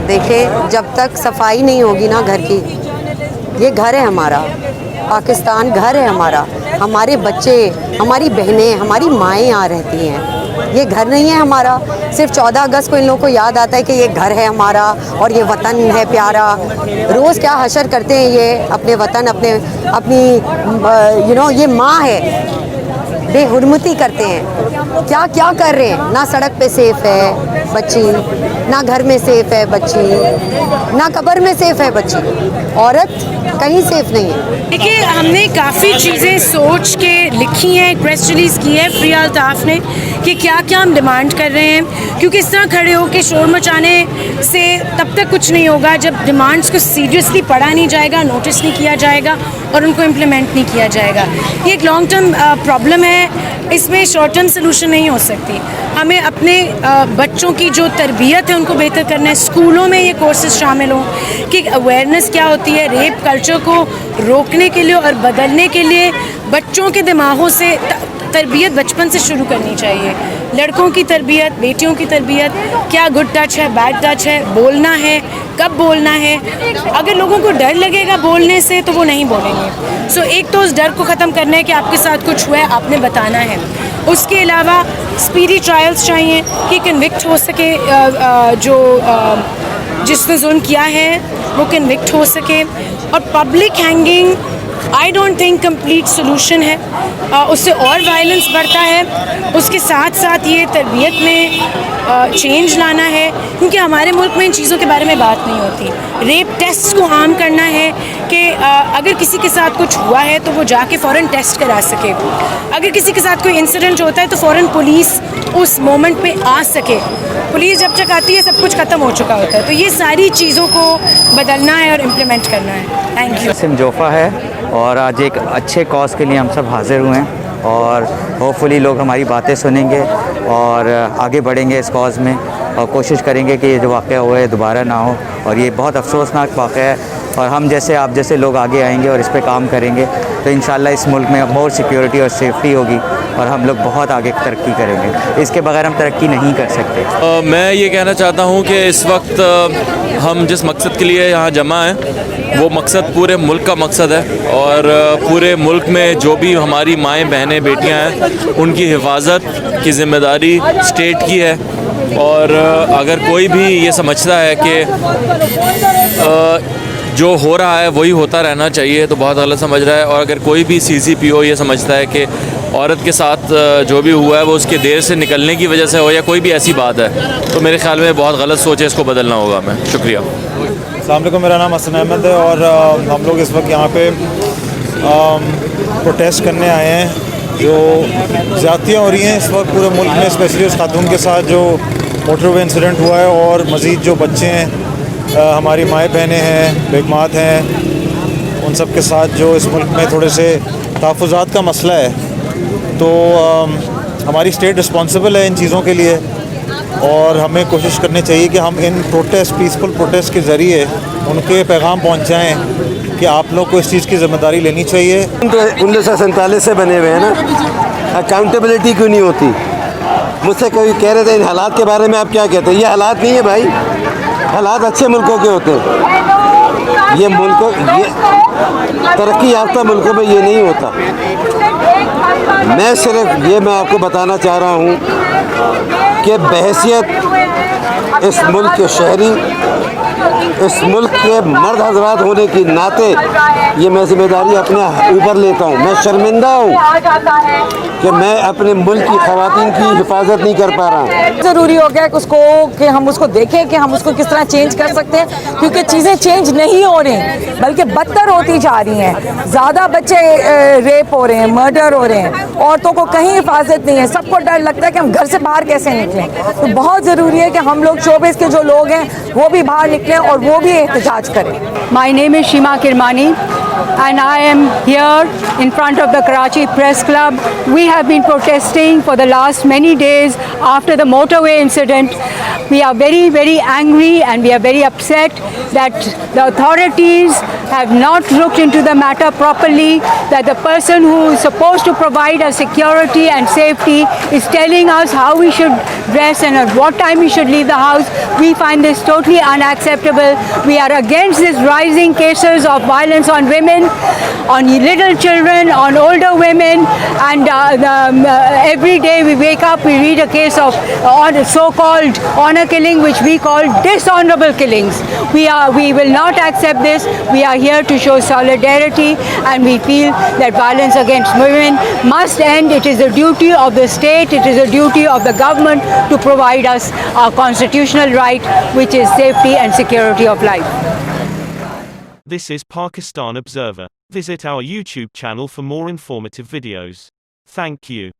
देखें, जब तक सफाई नहीं होगी ना घर की, ये घर है हमारा, पाकिस्तान घर है हमारा, हमारे बच्चे, हमारी बहनें, हमारी माएँ यहाँ रहती हैं, ये घर नहीं है हमारा। सिर्फ 14 अगस्त को इन लोगों को याद आता है कि ये घर है हमारा और ये वतन है प्यारा। रोज़ क्या हशर करते हैं ये अपने वतन, अपनी ये माँ है, बेहुरमती करते हैं। क्या क्या कर रहे हैं, ना सड़क पे सेफ़ है बच्ची, ना घर में सेफ़ है बच्ची, ना कब्र में सेफ़ है बच्ची, औरत कहीं सेफ़ नहीं है। देखिए, हमने काफ़ी चीज़ें सोच के लिखी हैं, प्रेस रिलीज़ की है फ्री अल्ताफ़ ने कि क्या क्या हम डिमांड कर रहे हैं, क्योंकि इस तरह खड़े होकर शोर मचाने से तब तक कुछ नहीं होगा जब डिमांड्स को सीरियसली पढ़ा नहीं जाएगा, नोटिस नहीं किया जाएगा और उनको इम्प्लीमेंट नहीं किया जाएगा। ये एक लॉन्ग टर्म प्रॉब्लम है, इसमें शॉर्ट टर्म सोल्यूशन नहीं हो सकती। हमें अपने बच्चों की जो तरबियत है उनको बेहतर करना है। स्कूलों में ये कोर्सेज शामिल हों कि अवेयरनेस क्या होती है, रेप कल्चर को रोकने के लिए और बदलने के लिए बच्चों के दिमागों से तरबियत बचपन से शुरू करनी चाहिए। लड़कों की तरबियत, बेटियों की तरबियत, क्या गुड टच है, बैड टच है, बोलना है, कब बोलना है। अगर लोगों को डर लगेगा बोलने से तो वो नहीं बोलेंगे। सो एक तो उस डर को ख़त्म करना है कि आपके साथ कुछ हुआ है, आपने बताना है। उसके अलावा स्पीडी ट्रायल्स चाहिए कि कन्विक्ट हो सके, जिसने जुल्म किया है वो कन्विक्ट हो सके। और public hanging I don't think complete solution है, उससे और वायलेंस बढ़ता है। उसके साथ साथ ये तरबियत में चेंज लाना है, क्योंकि हमारे मुल्क में इन चीज़ों के बारे में बात नहीं होती। रेप टेस्ट को आम करना है कि अगर किसी के साथ कुछ हुआ है तो वो जाके फ़ौरन टेस्ट करा सके। अगर किसी के साथ कोई इंसिडेंट होता है तो फ़ौरन पुलिस उस मोमेंट पे आ सके। पुलिस जब तक आती है सब कुछ ख़त्म हो चुका होता है। तो ये सारी चीज़ों को बदलना है और इम्प्लीमेंट करना है। Thank you. सिमजोफ़ा है और आज एक अच्छे कॉज के लिए हम सब हाज़िर हुए हैं और होपफुली लोग हमारी बातें सुनेंगे और आगे बढ़ेंगे इस कॉज़ में और कोशिश करेंगे कि ये जो वाक़या हुआ है दोबारा ना हो। और ये बहुत अफसोसनाक वाक़या है और हम जैसे आप जैसे लोग आगे आएंगे और इस पे काम करेंगे तो इंशाल्लाह इस मुल्क में मोर सिक्योरिटी और सेफ्टी होगी और हम लोग बहुत आगे तरक्की करेंगे। इसके बगैर हम तरक्की नहीं कर सकते। मैं ये कहना चाहता हूँ कि इस वक्त हम जिस मकसद के लिए यहाँ जमा हैं वो मकसद पूरे मुल्क का मकसद है और पूरे मुल्क में जो भी हमारी माएँ बहनें बेटियाँ हैं उनकी हिफाजत की ज़िम्मेदारी स्टेट की है। और अगर कोई भी ये समझता है कि जो हो रहा है वही होता रहना चाहिए तो बहुत गलत समझ रहा है। और अगर कोई भी CCPO ये समझता है कि औरत के साथ जो भी हुआ है वो उसके देर से निकलने की वजह से हो या कोई भी ऐसी बात है तो मेरे ख्याल में बहुत गलत सोच है, इसको बदलना होगा। मैं शुक्रिया। अस्सलाम वालेकुम, मेरा नाम हसन अहमद है और हम लोग इस वक्त यहाँ पे प्रोटेस्ट करने आए हैं। जो ज़्यादतियाँ हो रही हैं इस वक्त पूरे मुल्क में, स्पेशली उस खातून के साथ जो मोटरवे इंसिडेंट हुआ है और मज़ीद जो बच्चे हैं, हमारी माएँ बहनें हैं, बेगमात हैं, उन सब के साथ जो इस मुल्क में थोड़े से तहफ़्फ़ुज़ात का मसला है। तो हमारी स्टेट रिस्पॉन्सिबल है इन चीज़ों के लिए और हमें कोशिश करनी चाहिए कि हम इन प्रोटेस्ट, पीसफुल प्रोटेस्ट के ज़रिए उनके पैगाम पहुँचाएँ कि आप लोग को इस चीज़ की ज़िम्मेदारी लेनी चाहिए। 1947 से बने हुए हैं ना, अकाउंटेबिलिटी क्यों नहीं होती? मुझसे कोई कह रहे थे इन हालात के बारे में आप क्या कहते हैं? ये हालात नहीं है भाई, हालात अच्छे मुल्कों के होते हैं। ये तरक्की याफ्ता मुल्कों में ये नहीं होता। मैं सिर्फ ये मैं आपको बताना चाह रहा हूँ कि बहैसियत इस मुल्क के शहरी, इस मुल्क के मर्द हजरात होने की नाते ये मैं जिम्मेदारी अपने ऊपर लेता हूँ। मैं शर्मिंदा हूँ कि मैं अपने मुल्क की ख़वातीन की हिफाजत नहीं कर पा रहा हूँ। ज़रूरी हो गया कि हम उसको देखें कि हम उसको किस तरह चेंज कर सकते हैं, क्योंकि चीज़ें चेंज नहीं हो रही बल्कि बदतर होती जा रही हैं। ज़्यादा बच्चे रेप हो रहे हैं, मर्डर हो रहे हैं, औरतों को कहीं हिफाजत नहीं है। सबको डर लगता है कि हम घर से बाहर कैसे निकलें। तो बहुत ज़रूरी है कि हम लोग शोबेस के जो लोग हैं वो भी बाहर निकलें और वो भी एहतजाज करें। My name is Shima Kirmani and I am here in front of the Karachi Press Club. We have been protesting for the last many days after the motorway incident. We are very, very angry and we are very upset that the authorities have not looked into the matter properly, that the person who is supposed to provide us security and safety is telling us how we should dress and at what time he should leave the house. We find this totally unacceptable. We are against this rising cases of violence on women, on little children, on older women, and every day we wake up, we read a case of so-called honor killing, which we call dishonorable killings. We will not accept this. We are here to show solidarity, and we feel that violence against women must end. It is a duty of the state, it is a duty of the government to provide us our constitutional right, which is safety and security of life. This is Pakistan Observer. Visit our YouTube channel for more informative videos. Thank you.